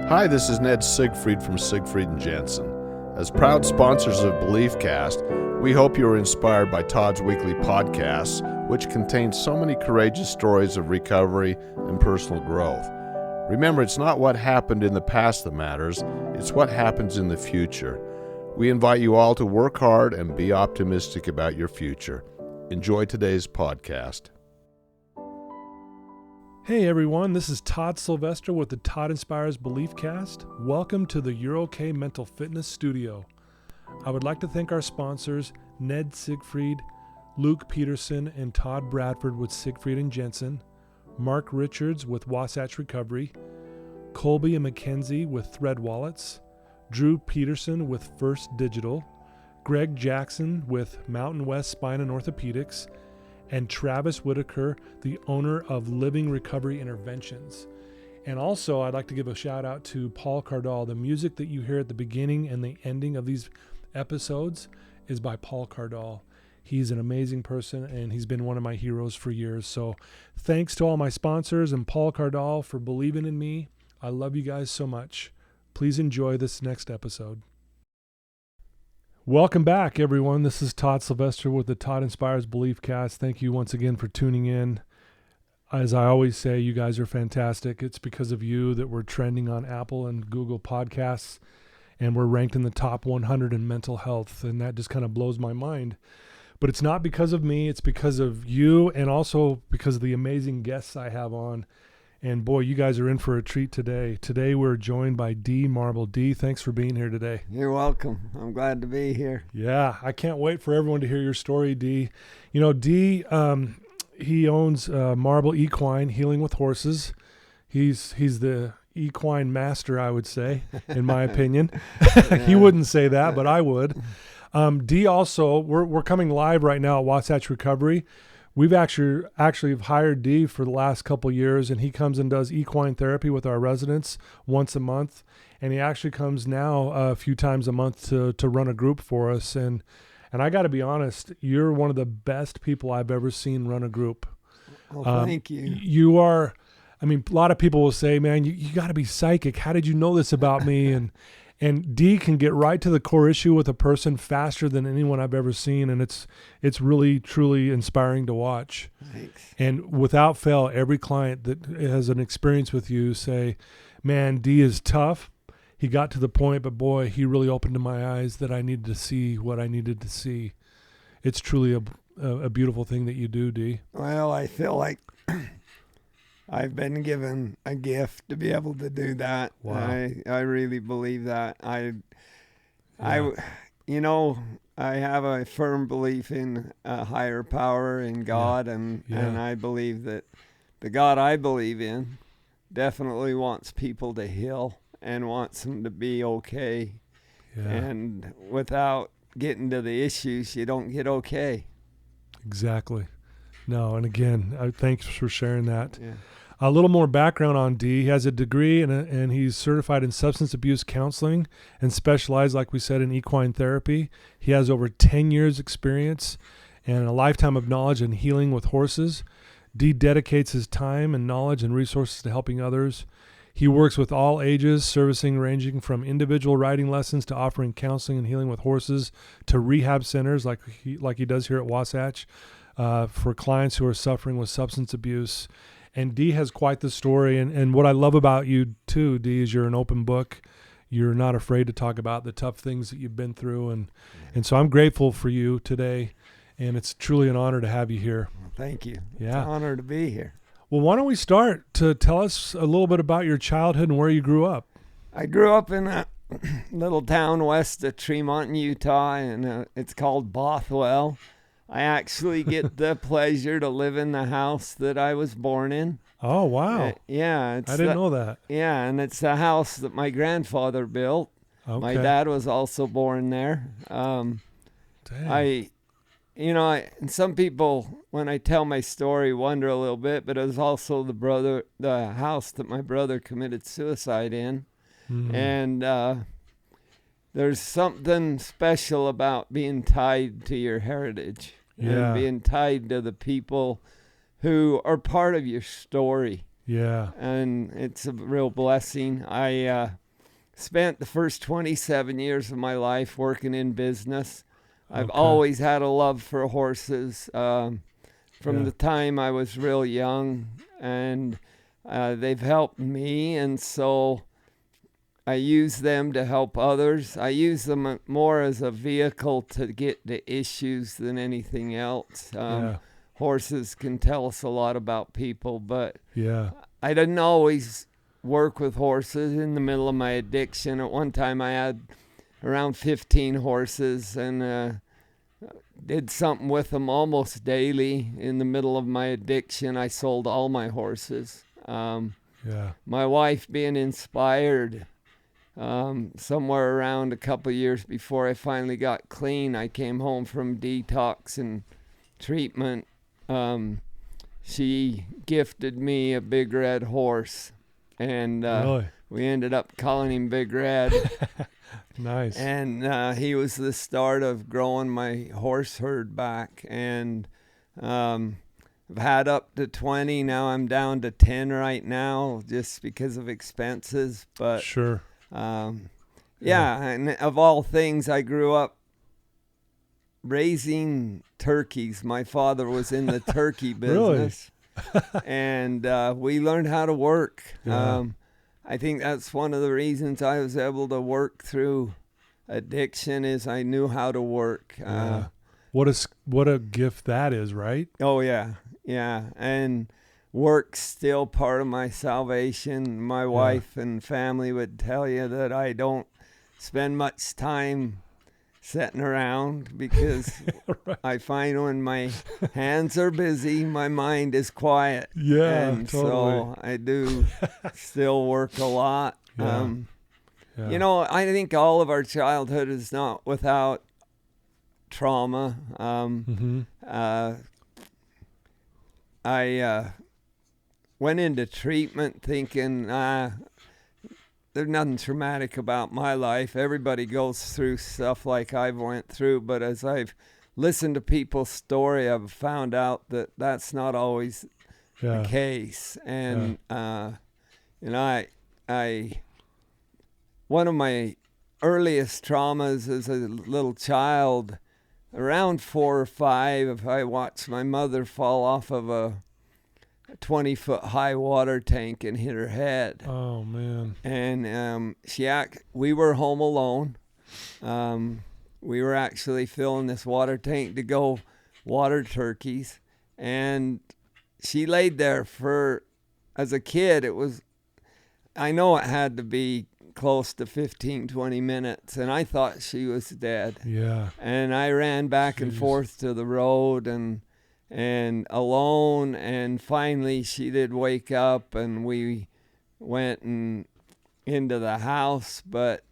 Hi, this is Ned Siegfried from Siegfried & Jensen. As proud sponsors of BeliefCast, we hope you are inspired by Todd's weekly podcasts, which contain so many courageous stories of recovery and personal growth. Remember, it's not what happened in the past that matters, it's what happens in the future. We invite you all to work hard and be optimistic about your future. Enjoy today's podcast. Hey everyone, this is Todd Sylvester with the Todd Inspires BeliefCast. Welcome to the You're OK Mental Fitness Studio. I would like to thank our sponsors, Ned Siegfried, Luke Peterson, and Todd Bradford with Siegfried & Jensen, Mark Richards with Wasatch Recovery, Colby and Mackenzie with Thread Wallets, Drew Peterson with First Digital, Greg Jackson with Mountain West Spine and Orthopedics, and Travis Whitaker, the owner of Living Recovery Interventions. And also, I'd like to give a shout out to Paul Cardall. The music that you hear at the beginning and the ending of these episodes is by Paul Cardall. He's an amazing person, and he's been one of my heroes for years. So thanks to all my sponsors and Paul Cardall for believing in me. I love you guys so much. Please enjoy this next episode. Welcome back, everyone. This is Todd Sylvester with the Todd Inspires BeliefCast. Thank you once again for tuning in. As I always say, you guys are fantastic. It's because of you that we're trending on Apple and Google Podcasts, and we're ranked in the top 100 in mental health, and that just kind of blows my mind. But it's not because of me. It's because of you, and also because of the amazing guests I have on. And boy, you guys are in for a treat today. Today we're joined by Dee Marble. Dee, thanks for being here today. You're welcome. I'm glad to be here. Yeah, I can't wait for everyone to hear your story, Dee. You know, Dee, he owns Marble Equine, Healing with Horses. He's the equine master, I would say, in my opinion. He wouldn't say that, but I would. Dee also, we're coming live right now at Wasatch Recovery. We've actually hired Dee for the last couple years, and he comes and does equine therapy with our residents once a month. And he actually comes now a few times a month to run a group for us. And I got to be honest, you're one of the best people I've ever seen run a group. Oh, thank you. You are, I mean, a lot of people will say, man, you got to be psychic. How did you know this about me? And Dee can get right to the core issue with a person faster than anyone I've ever seen, and it's really, truly inspiring to watch. Thanks. And without fail, every client that has an experience with you say, man, Dee is tough. He got to the point, but boy, he really opened my eyes that I needed to see what I needed to see. It's truly a beautiful thing that you do, Dee. Well, I feel like I've been given a gift to be able to do that. Wow. I really believe that. I have a firm belief in a higher power in God, and I believe that the God I believe in definitely wants people to heal and wants them to be okay. Yeah. And without getting to the issues, you don't get okay. Exactly. No, and again, thanks for sharing that. Yeah. A little more background on Dee. He has a degree and he's certified in substance abuse counseling and specialized, like we said, in equine therapy. He has over 10 years experience and a lifetime of knowledge in healing with horses. Dee dedicates his time and knowledge and resources to helping others. He works with all ages, servicing ranging from individual riding lessons to offering counseling and healing with horses to rehab centers like he does here at Wasatch for clients who are suffering with substance abuse. And Dee has quite the story. And what I love about you too, Dee, is you're an open book. You're not afraid to talk about the tough things that you've been through. And so I'm grateful for you today. And it's truly an honor to have you here. Well, thank you. Yeah. It's an honor to be here. Well, why don't we start to tell us a little bit about your childhood and where you grew up? I grew up in a little town west of Tremont, Utah, and it's called Bothwell. I actually get the pleasure to live in the house that I was born in. Oh, wow. I didn't know that. Yeah, and it's the house that my grandfather built. Okay. My dad was also born there. Dang. And some people, when I tell my story, wonder a little bit, but it was also the house that my brother committed suicide in. Mm-hmm. And there's something special about being tied to your heritage and being tied to the people who are part of your story. Yeah. And it's a real blessing. I spent the first 27 years of my life working in business. I've always had a love for horses from the time I was real young, and they've helped me, and so I use them to help others. I use them more as a vehicle to get to issues than anything else. Horses can tell us a lot about people, but I didn't always work with horses. In the middle of my addiction, at one time I had around 15 horses and did something with them almost daily. In the middle of my addiction, I sold all my horses. My wife being inspired somewhere around a couple years before I finally got clean, I came home from detox and treatment. She gifted me a big red horse, and we ended up calling him Big Red. Nice. And he was the start of growing my horse herd back, and I've had up to 20. Now I'm down to 10 right now just because of expenses, but sure. And of all things, I grew up raising turkeys. My father was in the turkey business. And we learned how to work. I think that's one of the reasons I was able to work through addiction, is I knew how to work. What a gift that is, right? Oh yeah. And work's still part of my salvation. My wife and family would tell you that I don't spend much time sitting around, because right. I find when my hands are busy, my mind is quiet. And so I do still work a lot. You know, I think all of our childhood is not without trauma. I went into treatment thinking, there's nothing traumatic about my life. Everybody goes through stuff like I've went through, but as I've listened to people's story, I've found out that that's not always the case. And one of my earliest traumas as a little child, around 4 or 5, I watched my mother fall off of a 20-foot high water tank and hit her head. Oh man. And we were home alone. We were actually filling this water tank to go water turkeys, and she laid there as a kid, I know it had to be close to 15-20 minutes, and I thought she was dead. And I ran back and forth to the road and alone, and finally she did wake up, and we went into the house. But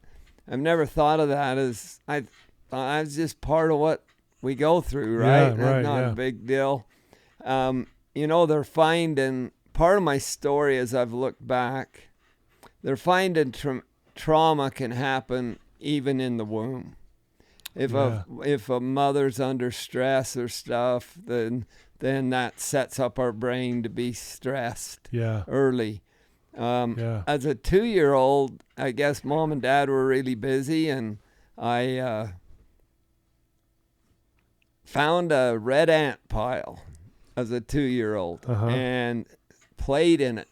I've never thought of that as it's just part of what we go through, right? That's not a big deal. You know, they're finding, part of my story as I've looked back, they're finding trauma can happen even in the womb. If a mother's under stress or stuff, then that sets up our brain to be stressed early. As a 2-year-old, I guess mom and dad were really busy, and I found a red ant pile as a 2-year-old and played in it.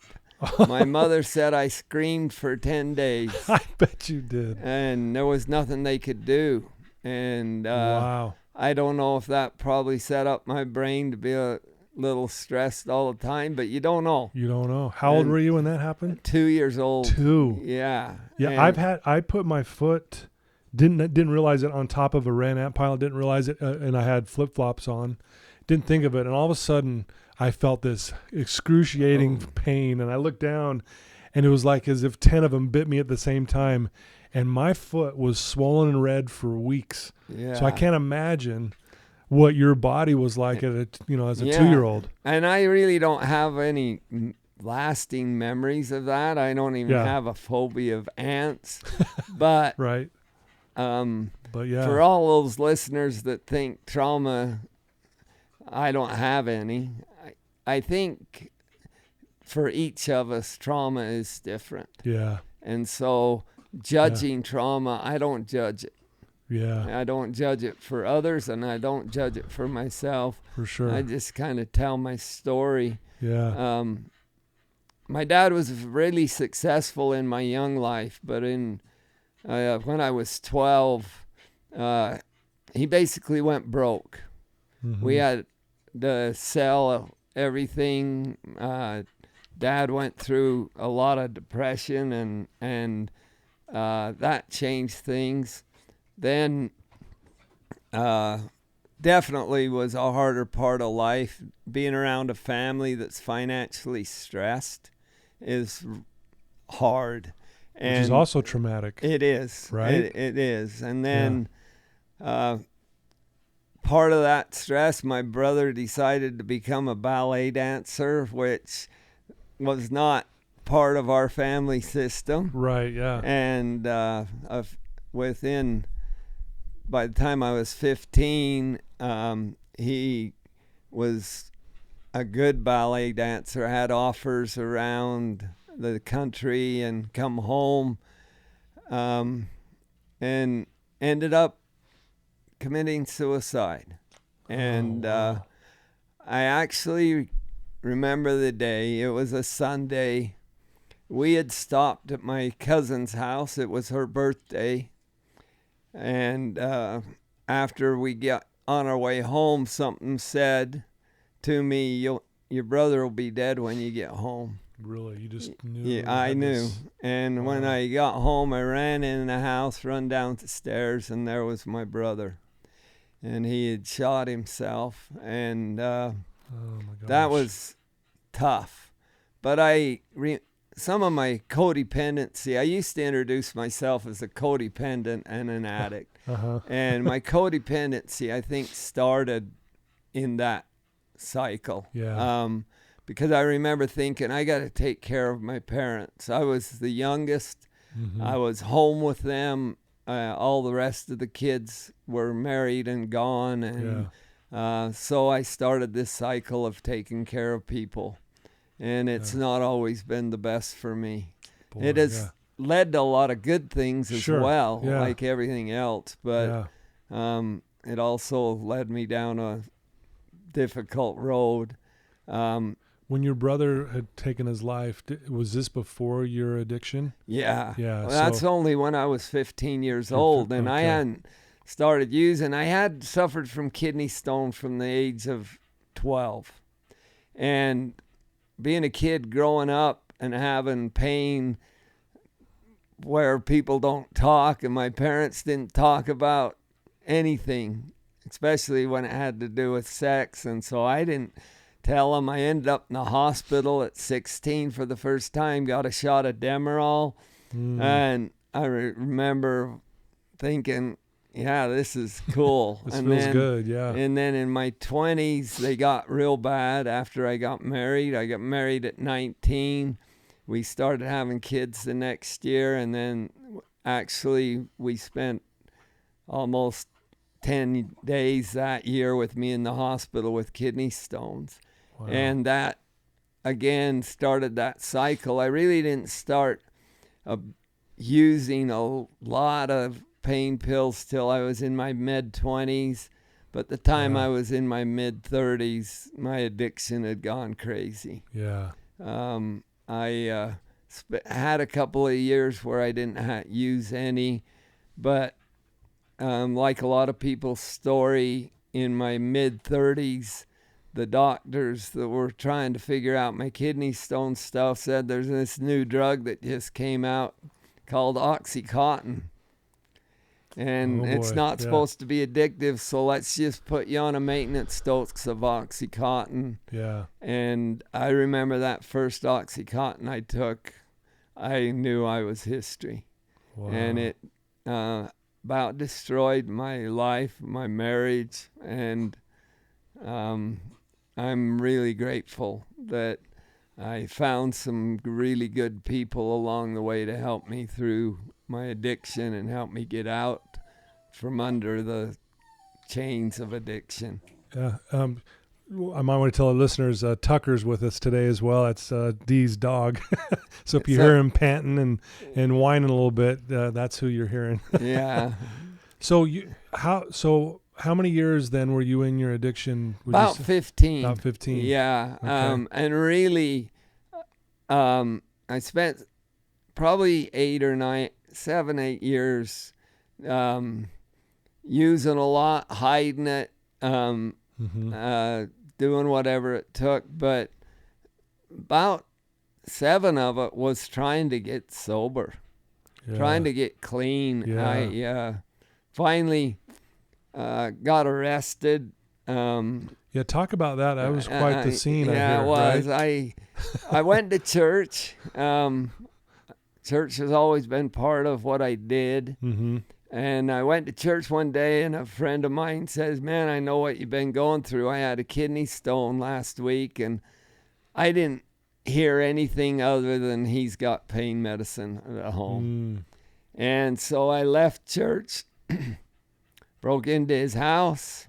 My mother said I screamed for 10 days. I bet you did. And there was nothing they could do. And wow. I don't know if that probably set up my brain to be a little stressed all the time, but you don't know. You don't know. How old were you when that happened? 2 years old. 2. Yeah. Yeah, I put my foot, didn't realize it, on top of a red ant pile, didn't realize it, and I had flip-flops on. Didn't think of it, and all of a sudden I felt this excruciating pain, and I looked down, and it was like as if 10 of them bit me at the same time, and my foot was swollen and red for weeks. So I can't imagine what your body was like as a 2-year-old. And I really don't have any lasting memories of that. I don't even have a phobia of ants. But right. But yeah, for all those listeners that think trauma, I don't have any. I think for each of us, trauma is different. Yeah. And so judging trauma, I don't judge it. Yeah. I don't judge it for others, and I don't judge it for myself. For sure. I just kind of tell my story. Yeah. My dad was really successful in my young life, but when I was 12, he basically went broke. Mm-hmm. We had to sell everything. Dad went through a lot of depression, and that changed things. Then definitely was a harder part of life. Being around a family that's financially stressed is hard. And which is also traumatic. It is. Right? It is. And then part of that stress, my brother decided to become a ballet dancer, which was not part of our family system. Right, yeah. And by the time I was 15, he was a good ballet dancer, had offers around the country and come home, and ended up committing suicide. And I actually remember the day. It was a Sunday. We had stopped at my cousin's house. It was her birthday. And after we got on our way home, something said to me, your brother will be dead when you get home. Really? You just knew? Yeah, I knew. And when I got home, I ran in the house, run down the stairs, and there was my brother. And he had shot himself. And oh my gosh. that was tough. But some of my codependency, I used to introduce myself as a codependent and an addict. And my codependency, I think, started in that cycle. Yeah. Because I remember thinking, I got to take care of my parents. I was the youngest. Mm-hmm. I was home with them. All the rest of the kids were married and gone. And so I started this cycle of taking care of people. And it's not always been the best for me. Boy, it has led to a lot of good things as well, like everything else. But it also led me down a difficult road. When your brother had taken his life, was this before your addiction? Yeah. Yeah. Well, that's only when I was 15 years old, and I hadn't started using. I had suffered from kidney stone from the age of 12. And being a kid growing up and having pain where people don't talk, and my parents didn't talk about anything, especially when it had to do with sex. And so I didn't tell them. I ended up in the hospital at 16 for the first time, got a shot of Demerol. And I remember thinking, yeah, this is cool. This feels good, yeah. And then in my 20s, they got real bad after I got married. I got married at 19. We started having kids the next year, and then actually we spent almost 10 days that year with me in the hospital with kidney stones. Wow. And that, again, started that cycle. I really didn't start using a lot of pain pills till I was in my mid-20s. But the time I was in my mid-30s, my addiction had gone crazy. Yeah. I had a couple of years where I didn't use any, but like a lot of people's story, in my mid-30s, the doctors that were trying to figure out my kidney stone stuff said there's this new drug that just came out called Oxycontin. And it's not supposed to be addictive, so let's just put you on a maintenance dose of Oxycontin. Yeah. And I remember that first Oxycontin I took, I knew I was history. Wow. And it about destroyed my life, my marriage, and I'm really grateful that I found some really good people along the way to help me through my addiction and help me get out from under the chains of addiction. Yeah. I might want to tell our listeners, Tucker's with us today as well. That's Dee's dog. So if you hear him panting and whining a little bit, that's who you're hearing. Yeah. So how many years then were you in your addiction? About 15. About 15. Yeah. Okay. And really, I spent probably 7, 8 years using a lot, hiding it, doing whatever it took. But about 7 of it was trying to get sober, trying to get clean. Yeah. I finally got arrested. Talk about that. That was quite the scene. Yeah, it was. Right? I went to church. Church has always been part of what I did. Mm-hmm. And I went to church one day, and a friend of mine says, "Man, I know what you've been going through. I had a kidney stone last week, and I didn't hear anything other than he's got pain medicine at home." And so I left church, broke into his house,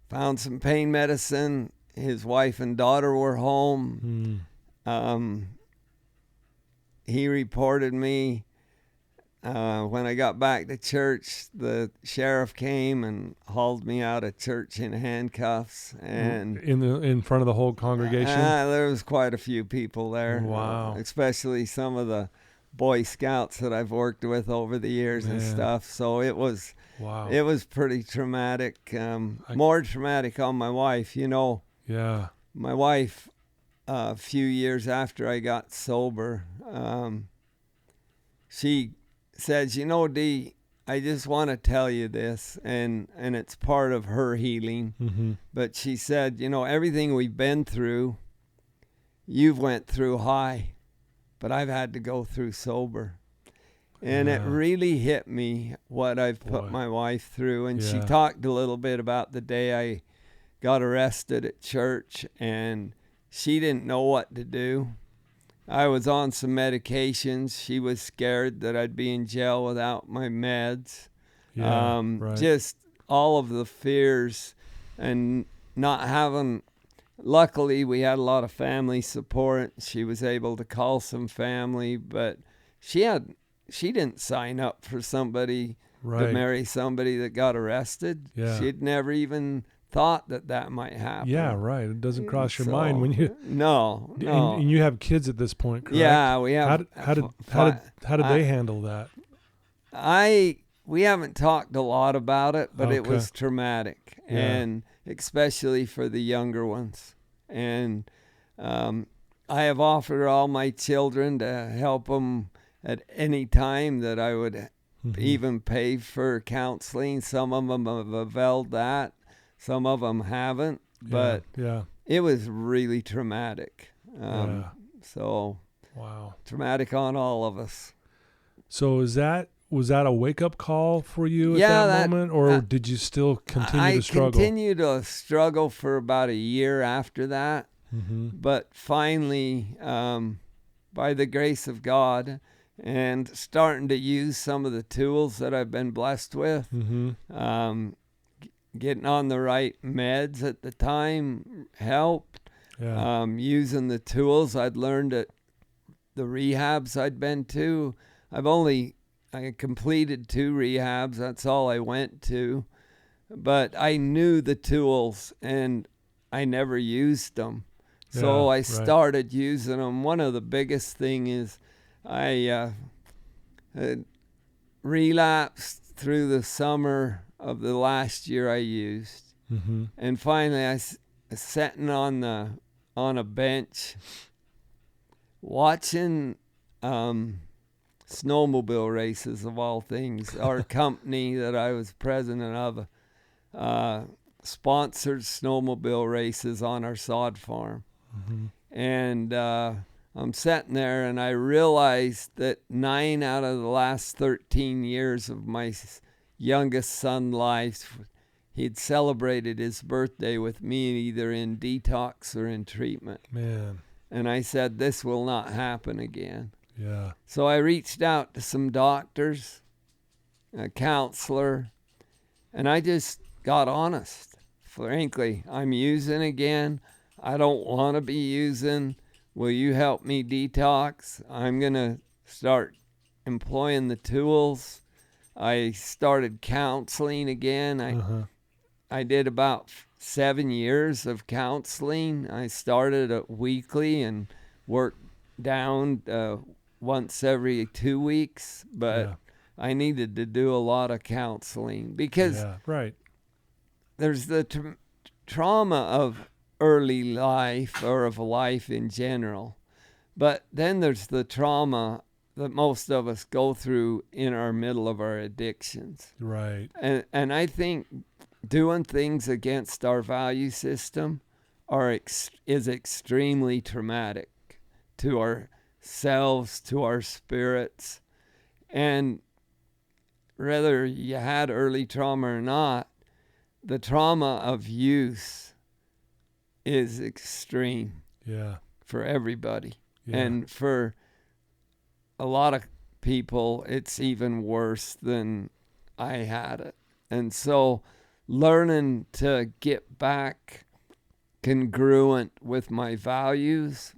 found some pain medicine. His wife and daughter were home. He reported me. When I got back to church, the sheriff came and hauled me out of church in handcuffs. And in front of the whole congregation? There was quite a few people there. Wow. Especially some of the Boy Scouts that I've worked with over the years and stuff. So it was pretty traumatic. More traumatic on my wife, Yeah. My wife, a few years after I got sober, she says, Dee, I just want to tell you this, and it's part of her healing. Mm-hmm. But she said, everything we've been through, you've went through high, but I've had to go through sober. And it really hit me what I've put my wife through. And she talked a little bit about the day I got arrested at church, and she didn't know what to do. I was on some medications. She was scared that I'd be in jail without my meds. Just all of the fears and not having. Luckily, we had a lot of family support. She was able to call some family, but she didn't sign up for somebody to marry somebody that got arrested. Yeah. She'd never even thought that might happen. Yeah, right. It doesn't cross your mind when you. No. And you have kids at this point, correct? Yeah, we have. How did they handle that? We haven't talked a lot about it, but it was traumatic, and especially for the younger ones. And I have offered all my children to help them at any time that I would even pay for counseling. Some of them have availed that. Some of them haven't, but it was really traumatic. So traumatic on all of us. So was that a wake-up call for you at that moment, or did you still continue to struggle? I continued to struggle for about a year after that, but finally, by the grace of God, and starting to use some of the tools that I've been blessed with, getting on the right meds at the time helped. Using the tools I'd learned at the rehabs I'd been to. I completed 2 rehabs. That's all I went to. But I knew the tools, and I never used them. So I started using them. One of the biggest thing is I relapsed through the summer of the last year I used. And finally I was sitting on a bench watching snowmobile races, of all things. Our company that I was president of sponsored snowmobile races on our sod farm. And I'm sitting there, and I realized that 9 out of the last 13 years of my youngest son's life, he'd celebrated his birthday with me, either in detox or in treatment. Man. And I said, this will not happen again. Yeah. So I reached out to some doctors, a counselor, and I just got honest. frankly, I'm using again. I don't want to be using. Will you help me detox? I'm going to start employing the tools. I started counseling again. I did about 7 years of counseling. I started it weekly and worked down once every 2 weeks, but I needed to do a lot of counseling because there's the trauma of early life or of life in general, but then there's the trauma that most of us go through in our middle of our addictions. Right. And I think doing things against our value system is extremely traumatic to ourselves, to our spirits. And whether you had early trauma or not, the trauma of use is extreme for everybody. And for a lot of people, it's even worse than I had it. And so learning to get back congruent with my values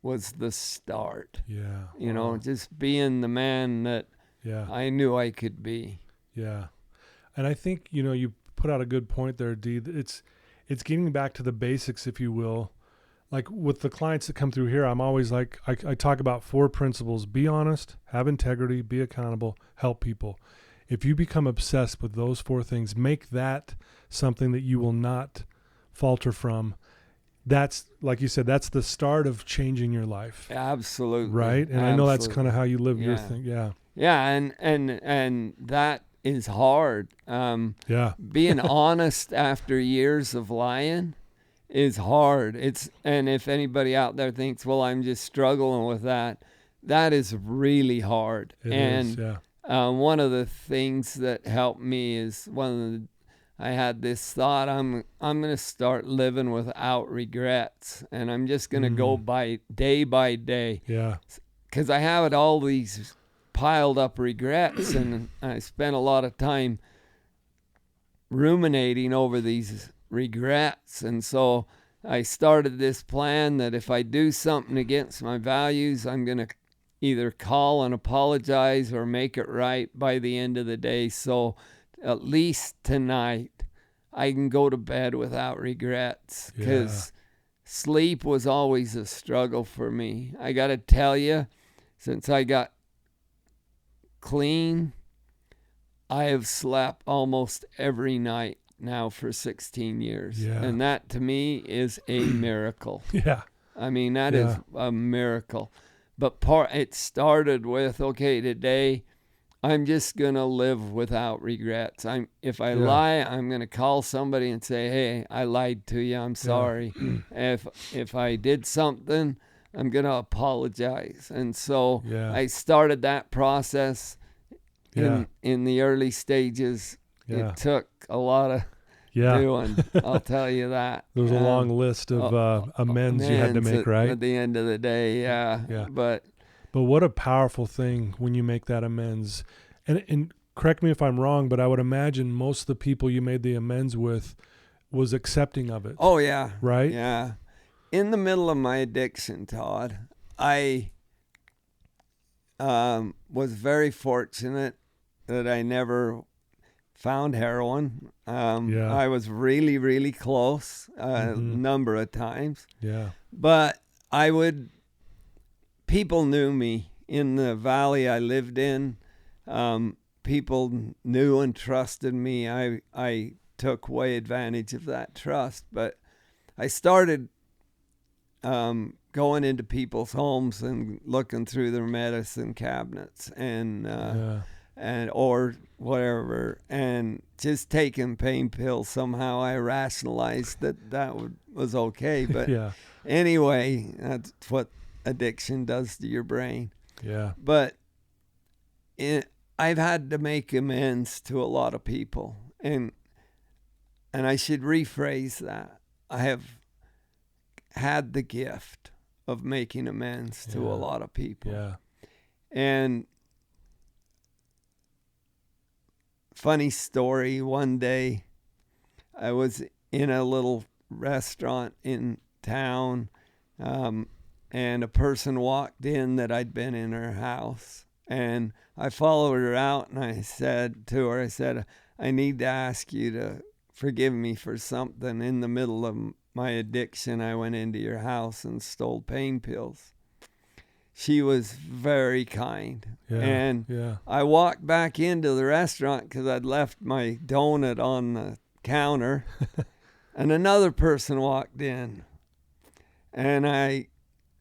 was the start. You know, just being the man that I knew I could be. Yeah. And I think, you know, you put out a good point there, Dee. It's getting back to the basics, if you will. Like with the clients that come through here, I'm always like, I talk about 4 principles: be honest, have integrity, be accountable, help people. If you become obsessed with those 4 things, make that something that you will not falter from. That's, like you said, that's the start of changing your life. Absolutely. Right? And I know that's kind of how you live your thing. Yeah. Yeah, and that is hard. Being honest after years of lying is hard. And if anybody out there thinks, well, I'm just struggling with that, that is really hard. It is, yeah. One of the things that helped me is I had this thought, I'm going to start living without regrets, and I'm just going to go by day. Yeah. Because I have all these piled up regrets, and I spent a lot of time ruminating over these regrets. And so I started this plan that if I do something against my values, I'm going to either call and apologize or make it right by the end of the day. So at least tonight I can go to bed without regrets, because sleep was always a struggle for me. I got to tell you, since I got clean, I have slept almost every night now for 16 years. And that to me is a miracle. I mean, that is a miracle. But it started with, okay, today I'm just going to live without regrets. If I lie, I'm going to call somebody and say, hey, I lied to you. I'm sorry. If I did something, I'm going to apologize. And so I started that process in the early stages. It took a lot of doing, I'll tell you that. There was a long list of amends you had to make, right? At the end of the day, But what a powerful thing when you make that amends. And correct me if I'm wrong, but I would imagine most of the people you made the amends with was accepting of it. Oh, yeah. Right? Yeah. In the middle of my addiction, Todd, I was very fortunate that I never found heroin. I was really, really close a number of times. But people knew me in the valley I lived in. People knew and trusted me. I took way advantage of that trust. But I started going into people's homes and looking through their medicine cabinets and or whatever, and just taking pain pills. Somehow I rationalized that was okay. But anyway, that's what addiction does to your brain. But I've had to make amends to a lot of people, and I should rephrase that. I have had the gift of making amends to a lot of people. And funny story, one day I was in a little restaurant in town, and a person walked in that I'd been in her house. And I followed her out, and I said to her, I need to ask you to forgive me for something. In the middle of my addiction, I went into your house and stole pain pills. She was very kind. Yeah. I walked back into the restaurant because I'd left my donut on the counter, and another person walked in. And I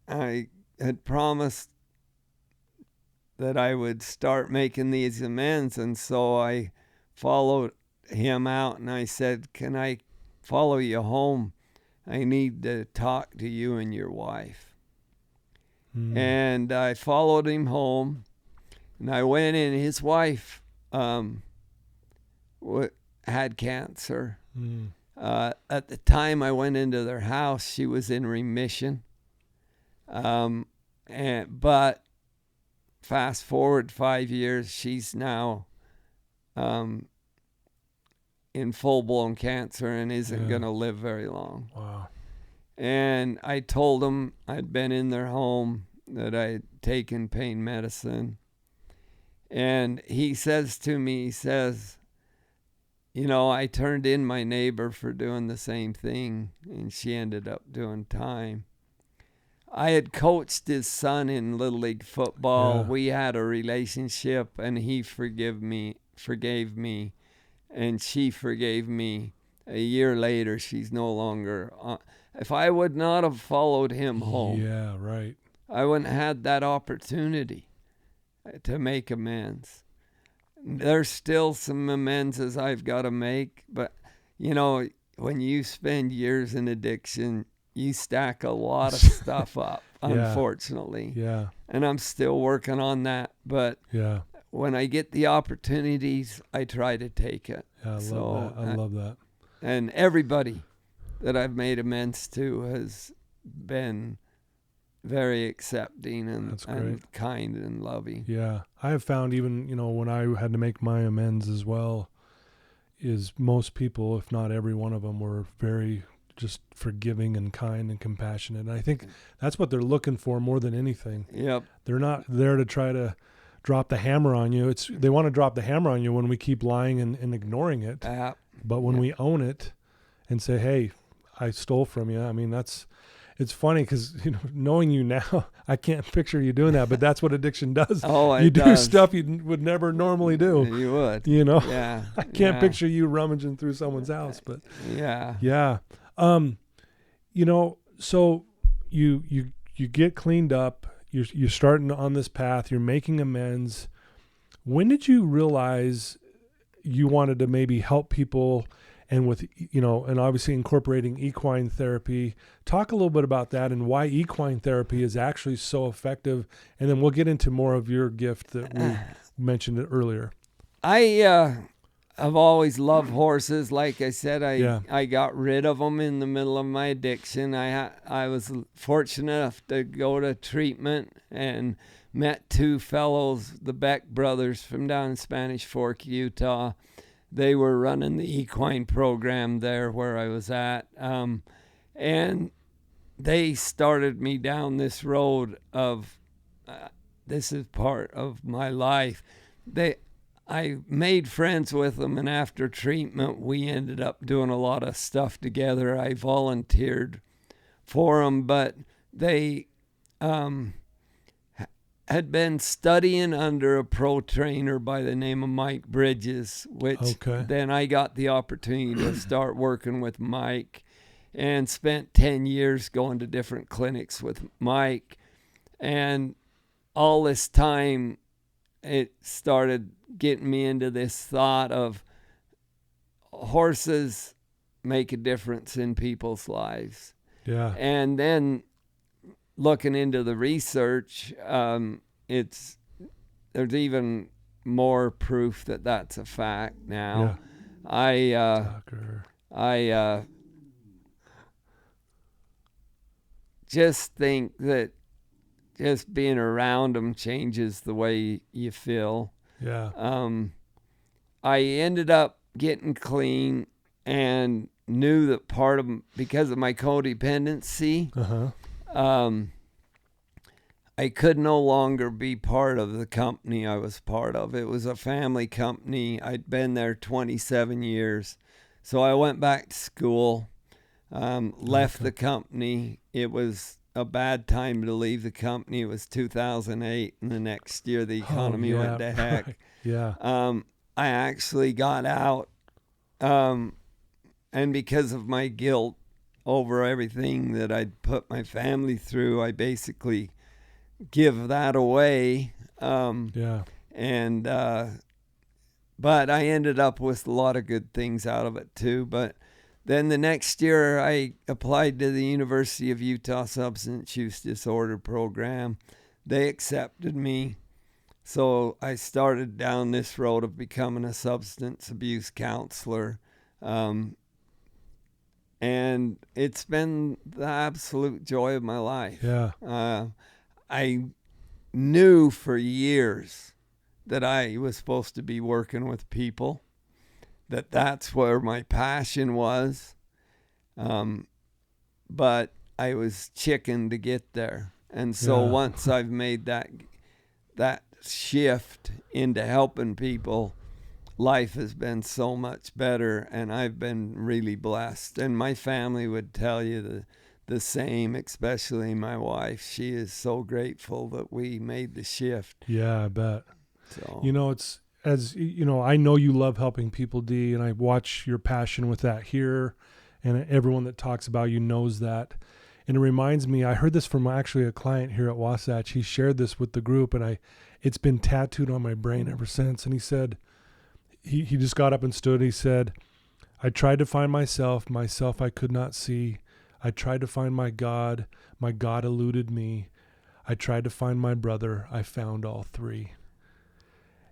had promised that I would start making these amends, and so I followed him out, and I said, can I follow you home? I need to talk to you and your wife. And I followed him home, and I went in. His wife had cancer. At the time I went into their house, she was in remission. But fast forward 5 years, she's now in full-blown cancer and isn't going to live very long. Wow. And I told him I'd been in their home, that I'd taken pain medicine. And he says to me, I turned in my neighbor for doing the same thing, and she ended up doing time. I had coached his son in Little League football. Yeah. We had a relationship, and he forgave me, and she forgave me. A year later, she's no longer on. If I would not have followed him home, yeah, right, I wouldn't have had that opportunity to make amends. There's still some amends I've got to make, but when you spend years in addiction, you stack a lot of stuff up, unfortunately. Yeah. And I'm still working on that, but when I get the opportunities, I try to take it. Yeah, I love that. And everybody that I've made amends to has been very accepting and kind and loving. Yeah. I have found even, when I had to make my amends as well, is most people, if not every one of them, were very just forgiving and kind and compassionate. And I think that's what they're looking for more than anything. Yep. They're not there to try to drop the hammer on you. They want to drop the hammer on you when we keep lying and ignoring it. But when we own it and say, hey, I stole from you. I mean, it's funny because, knowing you now, I can't picture you doing that, but that's what addiction does. You do stuff you would never normally do. You would. Yeah. I can't picture you rummaging through someone's house, but yeah. So you get cleaned up, you're starting on this path, you're making amends. When did you realize you wanted to maybe help people, and with, and obviously incorporating equine therapy? Talk a little bit about that and why equine therapy is actually so effective. And then we'll get into more of your gift that we mentioned earlier. I've always loved horses. Like I said, I got rid of them in the middle of my addiction. I was fortunate enough to go to treatment and met two fellows, the Beck brothers from down in Spanish Fork, Utah. They were running the equine program there where I was at. And they started me down this road of, this is part of my life. I made friends with them, and after treatment, we ended up doing a lot of stuff together. I volunteered for them, but they had been studying under a pro trainer by the name of Mike Bridges, which then I got the opportunity to start working with Mike, and spent 10 years going to different clinics with Mike. And all this time, it started getting me into this thought of horses make a difference in people's lives. Yeah. And then looking into the research, there's even more proof that that's a fact now. I just think that just being around them changes the way you feel. Yeah. I ended up getting clean and knew that because of my codependency, I could no longer be part of the company I was part of. It was a family company. I'd been there 27 years. So I went back to school, left the company. It was a bad time to leave the company. It was 2008, and the next year the economy went to heck. Right. Yeah. I actually got out, and because of my guilt over everything that I'd put my family through, I basically give that away. But I ended up with a lot of good things out of it too. But then the next year I applied to the University of Utah Substance Use Disorder program. They accepted me. So I started down this road of becoming a substance abuse counselor. And it's been the absolute joy of my life. Yeah. I knew for years that I was supposed to be working with people, that's where my passion was. But I was chicken to get there. And so once I've made that shift into helping people, life has been so much better, and I've been really blessed. And my family would tell you the same, especially my wife. She is so grateful that we made the shift. Yeah, I bet. So, it's, as you know, I know you love helping people, Dee, and I watch your passion with that here, and everyone that talks about you knows that. And it reminds me, I heard this from actually a client here at Wasatch. He shared this with the group, and it's been tattooed on my brain ever since. And he said, he just got up and stood, and he said, I tried to find myself I could not see. I tried to find my God eluded me. I tried to find my brother, I found all three.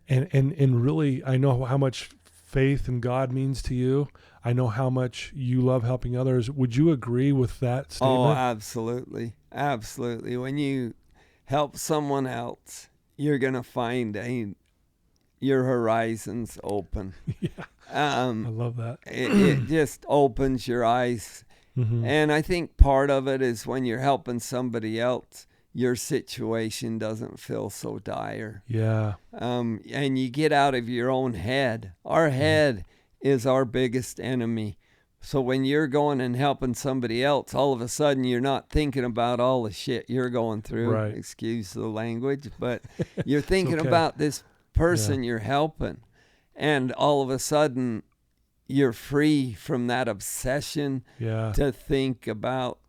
And really, I know how much faith in God means to you. I know how much you love helping others. Would you agree with that statement? Oh, absolutely. Absolutely. When you help someone else, you're going to find your horizons open. Yeah. I love that. It just opens your eyes. Mm-hmm. And I think part of it is when you're helping somebody else, your situation doesn't feel so dire. Yeah. And you get out of your own head. Our head is our biggest enemy. So when you're going and helping somebody else, all of a sudden you're not thinking about all the shit you're going through. Right. Excuse the language, but you're thinking okay. about this person you're helping. And all of a sudden you're free from that obsession to think about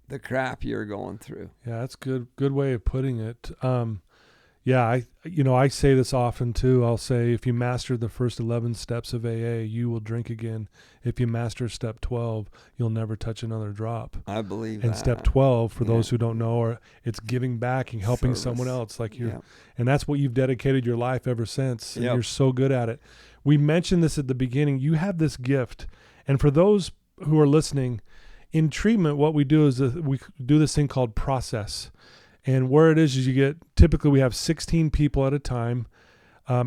the crap you're going through. Yeah, that's good way of putting it. I say this often too. I'll say, if you master the first 11 steps of AA, you will drink again. If you master step 12, you'll never touch another drop. I believe and that. Step 12, for those who don't know, it's giving back and helping someone else like you. And that's what you've dedicated your life ever since. And you're so good at it. We mentioned this at the beginning. You have this gift. And for those who are listening, in treatment, what we do is we do this thing called process. And where it is typically we have 16 people at a time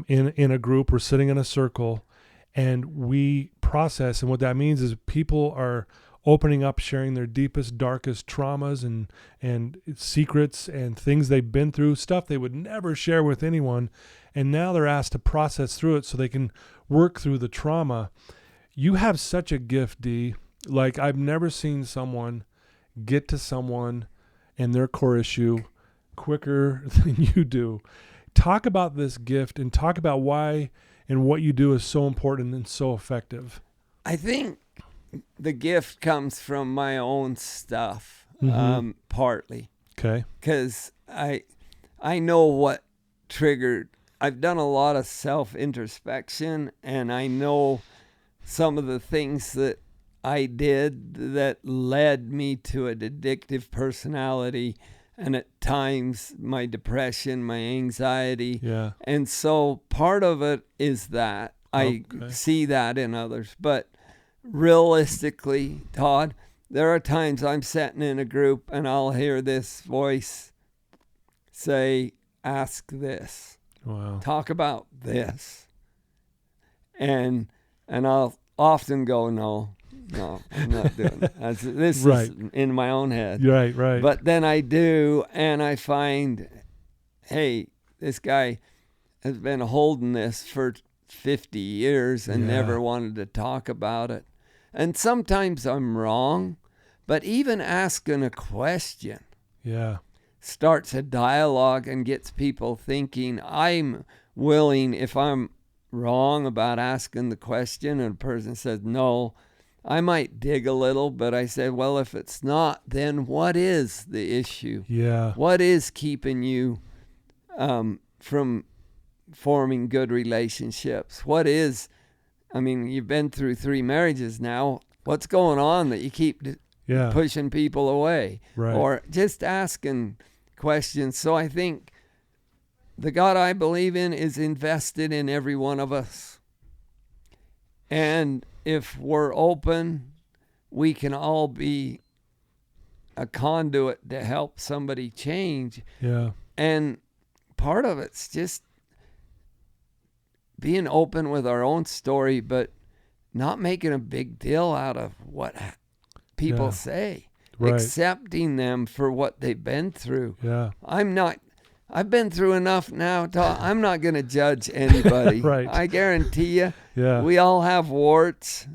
in a group. We're sitting in a circle and we process. And what that means is people are opening up, sharing their deepest, darkest traumas and secrets and things they've been through, stuff they would never share with anyone. And now they're asked to process through it so they can work through the trauma. You have such a gift, Dee. Like, I've never seen someone get to someone and their core issue quicker than you do. Talk about this gift and talk about why and what you do is so important and so effective. I think the gift comes from my own stuff, partly. Okay. Because I know what triggered. I've done a lot of self-introspection, and I know some of the things that I did that led me to an addictive personality, and at times my depression, my anxiety. Yeah. And so part of it is that I see that in others. But realistically, Todd, there are times I'm sitting in a group and I'll hear this voice say, ask this. Wow. Talk about this. And I'll often go, no, No, I'm not doing that. This Right. is in my own head. Right. But then I do, and I find, hey, this guy has been holding this for 50 years and never wanted to talk about it. And sometimes I'm wrong, but even asking a question starts a dialogue and gets people thinking. I'm willing, if I'm wrong about asking the question and a person says no, I might dig a little, but I say, well, if it's not, then what is the issue? Yeah. What is keeping you from forming good relationships? What is, I mean, you've been through 3 marriages now. What's going on that you keep pushing people away? Right. Or just asking questions. So I think the God I believe in is invested in every one of us. And if we're open, we can all be a conduit to help somebody change. Yeah. And part of it's just being open with our own story, but not making a big deal out of what people say. Right. Accepting them for what they've been through. Yeah. I've been through enough now. I'm not going to judge anybody. Right. I guarantee you, Yeah. we all have warts.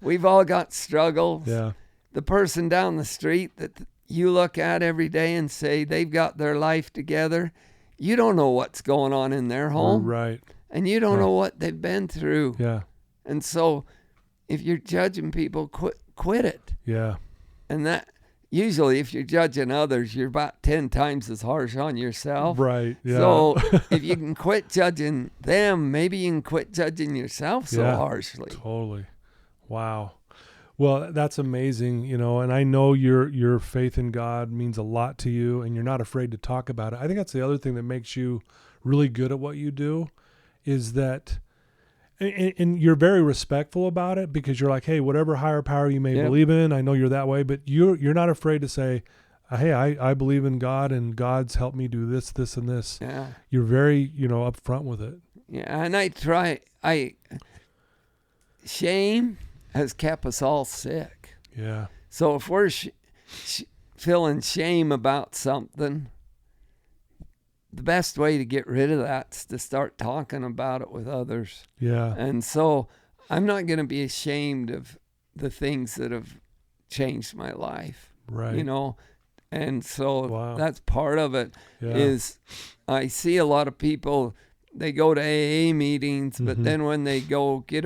We've all got struggles. Yeah. The person down the street that you look at every day and say they've got their life together, you don't know what's going on in their home. Right. And you don't know what they've been through. Yeah. And so if you're judging people, quit it. Yeah. And that usually if you're judging others, you're about 10 times as harsh on yourself. Right. Yeah. So if you can quit judging them, maybe you can quit judging yourself so harshly. Totally. Wow. Well, that's amazing, and I know your faith in God means a lot to you, and you're not afraid to talk about it. I think that's the other thing that makes you really good at what you do, is that, and you're very respectful about it, because you're like, hey, whatever higher power you may believe in, I know you're that way, but you're not afraid to say, hey, I believe in God, and God's helped me do this, this, and this. Yeah. You're very, upfront with it. Yeah, and shame has kept us all sick. Yeah. So if we're feeling shame about something, the best way to get rid of that is to start talking about it with others. Yeah. And so I'm not going to be ashamed of the things that have changed my life. Right. And so that's part of it. Is I see a lot of people, they go to AA meetings, but then when they go get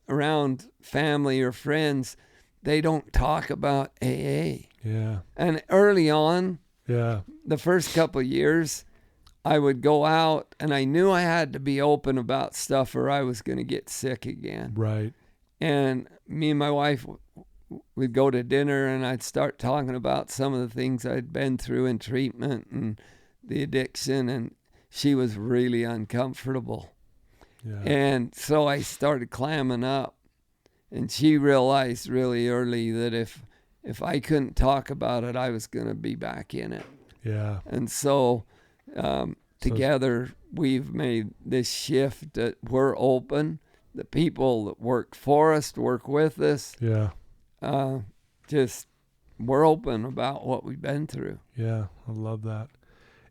around family or friends, they don't talk about AA. Yeah. And early on, the first couple of years, I would go out and I knew I had to be open about stuff or I was going to get sick again. Right. And me and my wife would go to dinner and I'd start talking about some of the things I'd been through in treatment and the addiction, and she was really uncomfortable. Yeah. And so I started clamming up, and she realized really early that if I couldn't talk about it, I was going to be back in it. Yeah. And so together we've made this shift that we're open. The people that work for us, to work with us, we're open about what we've been through. Yeah, I love that.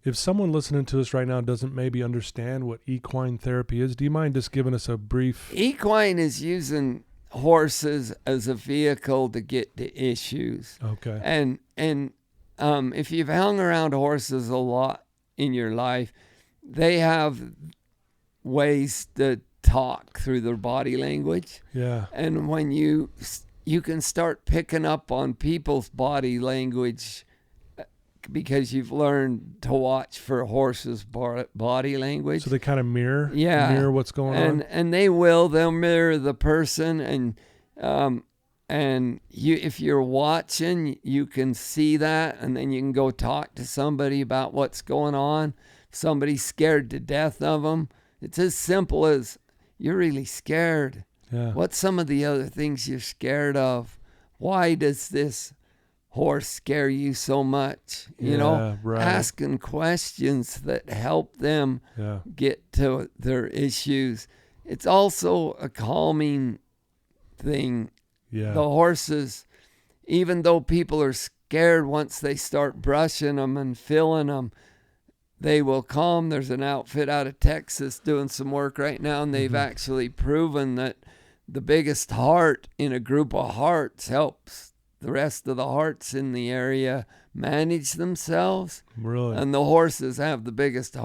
If someone listening to us right now doesn't maybe understand what equine therapy is, do you mind just giving us a brief? Equine is using horses as a vehicle to get to issues. Okay. And if you've hung around horses a lot in your life, they have ways to talk through their body language. Yeah. And when you can start picking up on people's body language, because you've learned to watch for horses' body language. So they kind of mirror what's going on. And they'll mirror the person, and if you're watching, you can see that, and then you can go talk to somebody about what's going on. If somebody's scared to death of them, it's as simple as, you're really scared. Yeah. What's some of the other things you're scared of? Why does this horse scare you so much? Right. Asking questions that help them get to their issues. It's also a calming thing Yeah. The horses, even though people are scared, once they start brushing them and filling them, they will calm. There's an outfit out of Texas doing some work right now, and they've actually proven that the biggest heart in a group of hearts helps the rest of the hearts in the area manage themselves. Really? And the horses have the biggest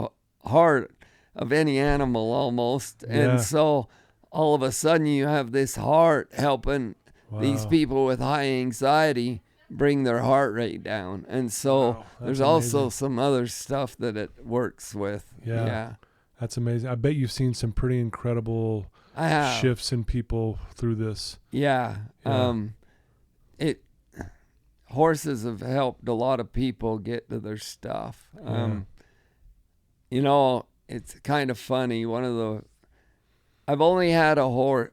heart of any animal almost. Yeah. And so all of a sudden you have this heart helping these people with high anxiety bring their heart rate down. And so there's also some other stuff that it works with. Yeah. That's amazing. I bet you've seen some pretty incredible shifts in people through this. Yeah. Horses have helped a lot of people get to their stuff. You know, it's kind of funny. I've only had a horse.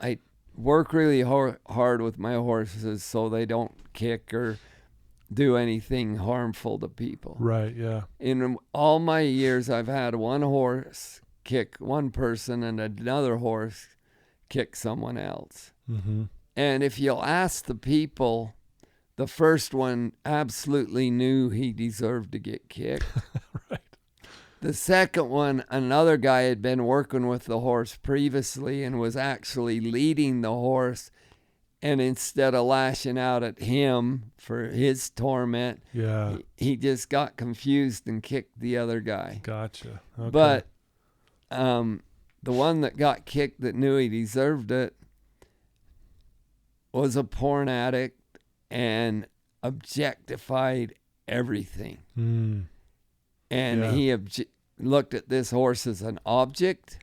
I work really hard with my horses so they don't kick or do anything harmful to people. Right, yeah. In all my years, I've had one horse kick one person and another horse kick someone else. Mm-hmm. And if you'll ask the people, the first one absolutely knew he deserved to get kicked. Right. The second one, another guy had been working with the horse previously and was actually leading the horse. And instead of lashing out at him for his torment, he just got confused and kicked the other guy. Gotcha. Okay. But the one that got kicked that knew he deserved it was a porn addict and objectified everything. And he looked at this horse as an object,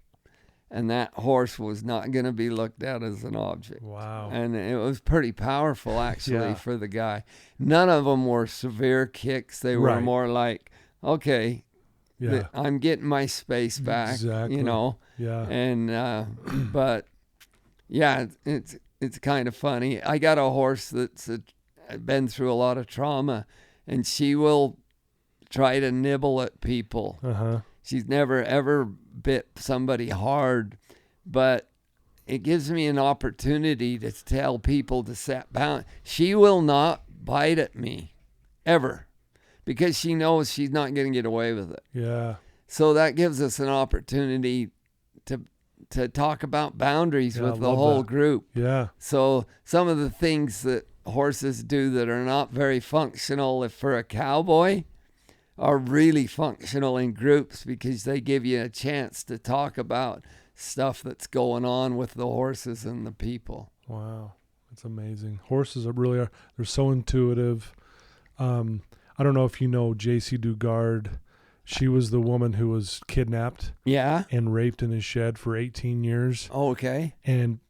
and that horse was not going to be looked at as an object. Wow. And it was pretty powerful, actually, for the guy. None of them were severe kicks. They were more like, okay, I'm getting my space back, exactly. you know. Yeah. And, but, yeah, it's kind of funny. I got a horse that's been through a lot of trauma, and she will try to nibble at people. She's never ever bit somebody hard, but it gives me an opportunity to tell people to set boundaries. She will not bite at me ever because she knows she's not going to get away with it. Yeah. So that gives us an opportunity to talk about boundaries with the whole group. Yeah. So some of the things that horses do that are not very functional for a cowboy are really functional in groups because they give you a chance to talk about stuff that's going on with the horses and the people. Wow. That's amazing. Horses they're so intuitive. I don't know if you know J.C. Dugard. She was the woman who was kidnapped and raped in his shed for 18 years. Oh, okay. And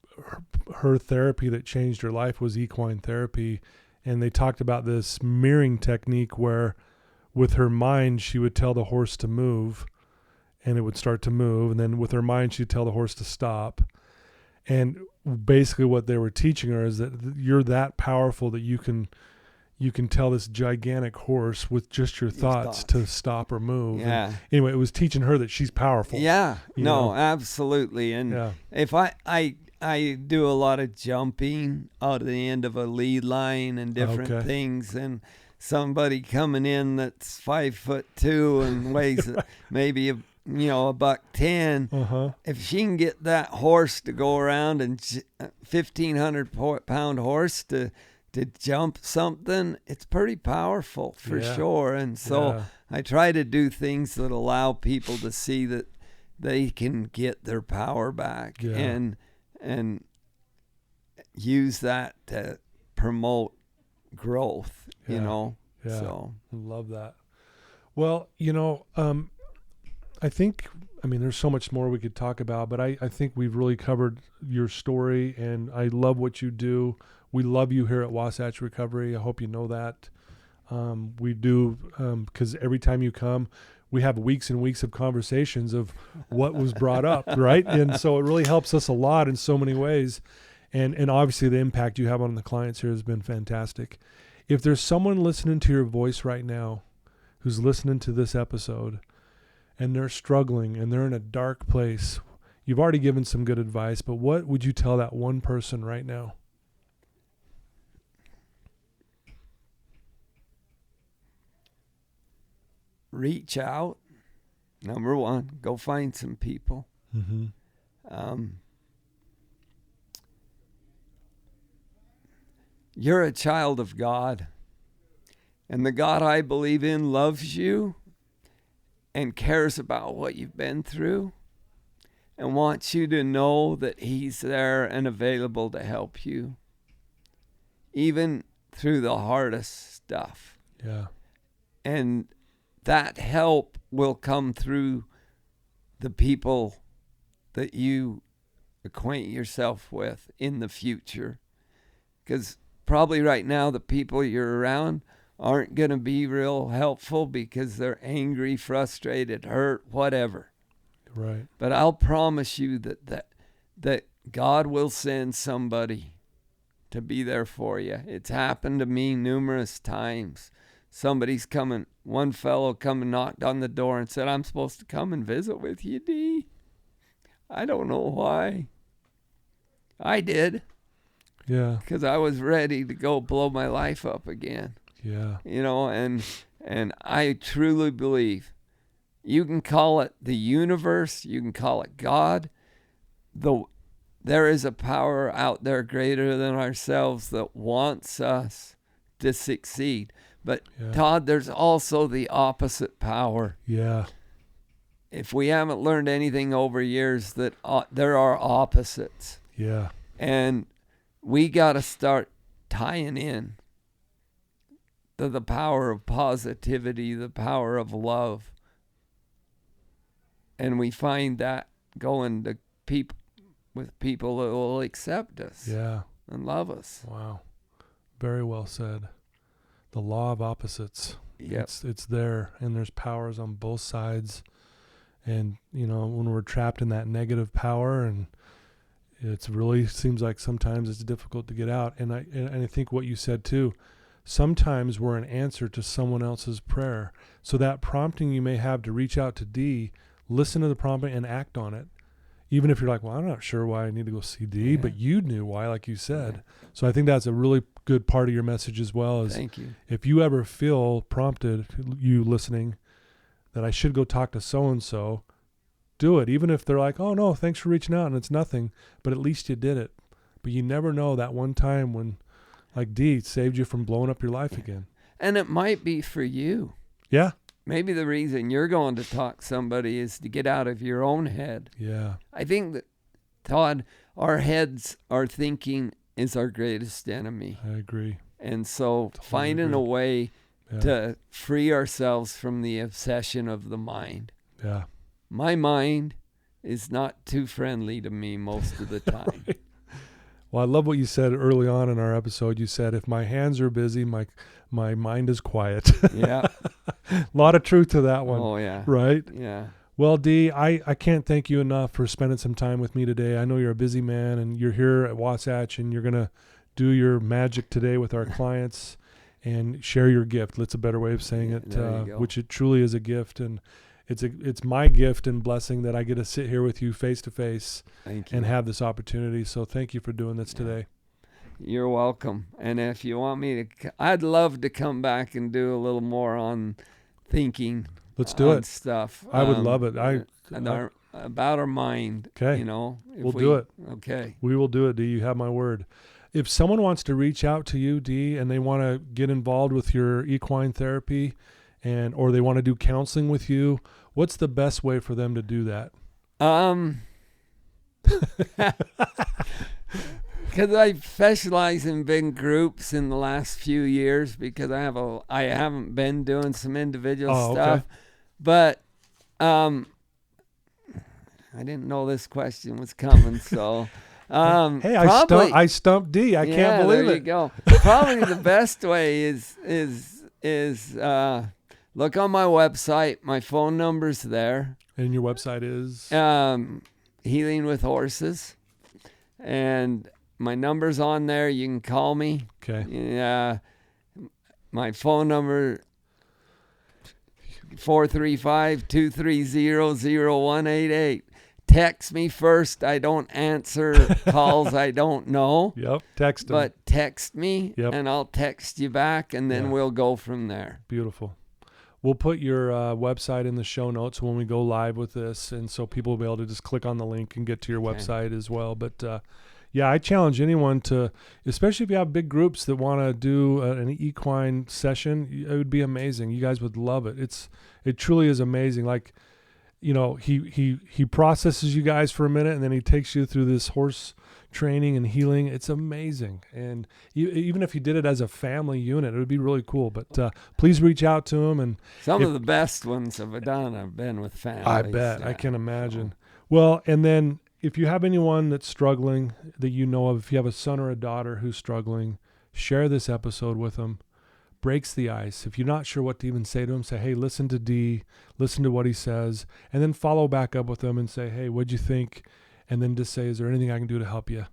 her therapy that changed her life was equine therapy. And they talked about this mirroring technique where with her mind, she would tell the horse to move and it would start to move. And then with her mind, she'd tell the horse to stop. And basically what they were teaching her is that you're that powerful that you can tell this gigantic horse with just your thoughts to stop or move. Yeah. And anyway, it was teaching her that she's powerful. Yeah. You know? Absolutely. And if I do a lot of jumping out of the end of a lead line and different things, and somebody coming in that's 5'2" and weighs maybe $110. If she can get that horse to go around and 1,500-pound horse to jump something, it's pretty powerful for sure. And so I try to do things that allow people to see that they can get their power back and use that to promote growth, you know. Yeah. So I love that. Well, I think, there's so much more we could talk about, but I think we've really covered your story, and I love what you do. We love you here at Wasatch Recovery. I hope you know that. We do, because every time you come, we have weeks and weeks of conversations of what was brought up, right? And so it really helps us a lot in so many ways. And obviously the impact you have on the clients here has been fantastic. If there's someone listening to your voice right now who's listening to this episode and they're struggling and they're in a dark place, you've already given some good advice, but what would you tell that one person right now? reach out. Number one, go find some people. Mm-hmm. You're a child of God, and the God I believe in loves you and cares about what you've been through and wants you to know that he's there and available to help you, even through the hardest stuff. Yeah. And that help will come through the people that you acquaint yourself with in the future. Because probably right now the people you're around aren't going to be real helpful because they're angry, frustrated, hurt, whatever. Right. But I'll promise you that God will send somebody to be there for you. It's happened to me numerous times. Somebody's coming, one fellow come and knocked on the door and said, I'm supposed to come and visit with you, Dee. I don't know why. I did. Yeah. Because I was ready to go blow my life up again. Yeah. You know, and I truly believe you can call it the universe, you can call it God. There is a power out there greater than ourselves that wants us to succeed. But Todd, there's also the opposite power. Yeah. If we haven't learned anything over years, that there are opposites. Yeah. And we got to start tying in to the power of positivity, the power of love. And we find that going to people with people that will accept us and love us. Wow. Very well said. The law of opposites. Yep. It's there, and there's powers on both sides. And, you know, when we're trapped in that negative power, and it really seems like sometimes it's difficult to get out. And I think what you said too, sometimes we're an answer to someone else's prayer. So that prompting you may have to reach out to Dee, listen to the prompting and act on it. Even if you're like, well, I'm not sure why I need to go see Dee, but you knew why, like you said. Yeah. So I think that's a really good part of your message as well. Is thank you. If you ever feel prompted, you listening, that I should go talk to so-and-so, do it. Even if they're like, oh, no, thanks for reaching out, and it's nothing. But at least you did it. But you never know that one time when, like Dee, saved you from blowing up your life again. And it might be for you. Yeah. Maybe the reason you're going to talk to somebody is to get out of your own head. Yeah. I think that, Todd, our heads, our thinking is our greatest enemy. I agree. And so finding a way to free ourselves from the obsession of the mind. Yeah. My mind is not too friendly to me most of the time. Right. Well, I love what you said early on in our episode. You said, if my hands are busy, my mind is quiet. Yeah. A lot of truth to that one. Oh, yeah. Right? Yeah. Well, Dee, I can't thank you enough for spending some time with me today. I know you're a busy man, and you're here at Wasatch, and you're going to do your magic today with our clients and share your gift. That's a better way of saying it, which it truly is a gift. And it's my gift and blessing that I get to sit here with you face to face and have this opportunity. So thank you for doing this today. You're welcome. And if you want me to, I'd love to come back and do a little more on thinking. Let's do it. Stuff. I would love it. About our mind. Okay. You know, we'll do it. Okay. We will do it, Dee. You have my word. If someone wants to reach out to you, Dee, and they want to get involved with your equine therapy, or they want to do counseling with you, what's the best way for them to do that? Because I specialize in big groups in the last few years because I haven't been doing some individual stuff. Okay. But I didn't know this question was coming, so hey, I stumped Dee. I can't believe it. There you go. Probably the best way is look on my website. My phone number's there. And your website is? Healing with Horses. And my number's on there. You can call me. Okay. My phone number, 435-230-0188. Text me first. I don't answer calls I don't know. Yep, text them. But text me, and I'll text you back, and then we'll go from there. Beautiful. we'll put your website in the show notes when we go live with this, and so people will be able to just click on the link and get to your website as well. But yeah, I challenge anyone to, especially if you have big groups that want to do an equine session, it would be amazing. You guys would love it. It truly is amazing. Like, he processes you guys for a minute, and then he takes you through this horse training and healing. It's amazing. And even if you did it as a family unit, it would be really cool. But please reach out to him. And some of the best ones have been with families. I bet. I can imagine. Well, and then if you have anyone that's struggling that you know of, if you have a son or a daughter who's struggling, share this episode with them. Breaks the ice. If you're not sure what to even say to him, say, hey, listen to Dee, listen to what he says, and then follow back up with them and say, hey, what'd you think? And then just say, is there anything I can do to help you?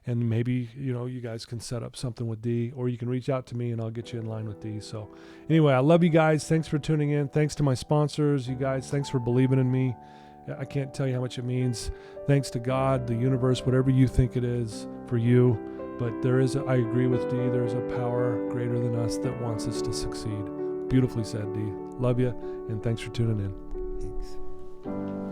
And maybe, you guys can set up something with Dee, or you can reach out to me and I'll get you in line with Dee. So anyway, I love you guys. Thanks for tuning in. Thanks to my sponsors, you guys. Thanks for believing in me. I can't tell you how much it means. Thanks to God, the universe, whatever you think it is for you. But I agree with Dee, there's a power greater than us that wants us to succeed. Beautifully said, Dee. Love you, and thanks for tuning in. Thanks.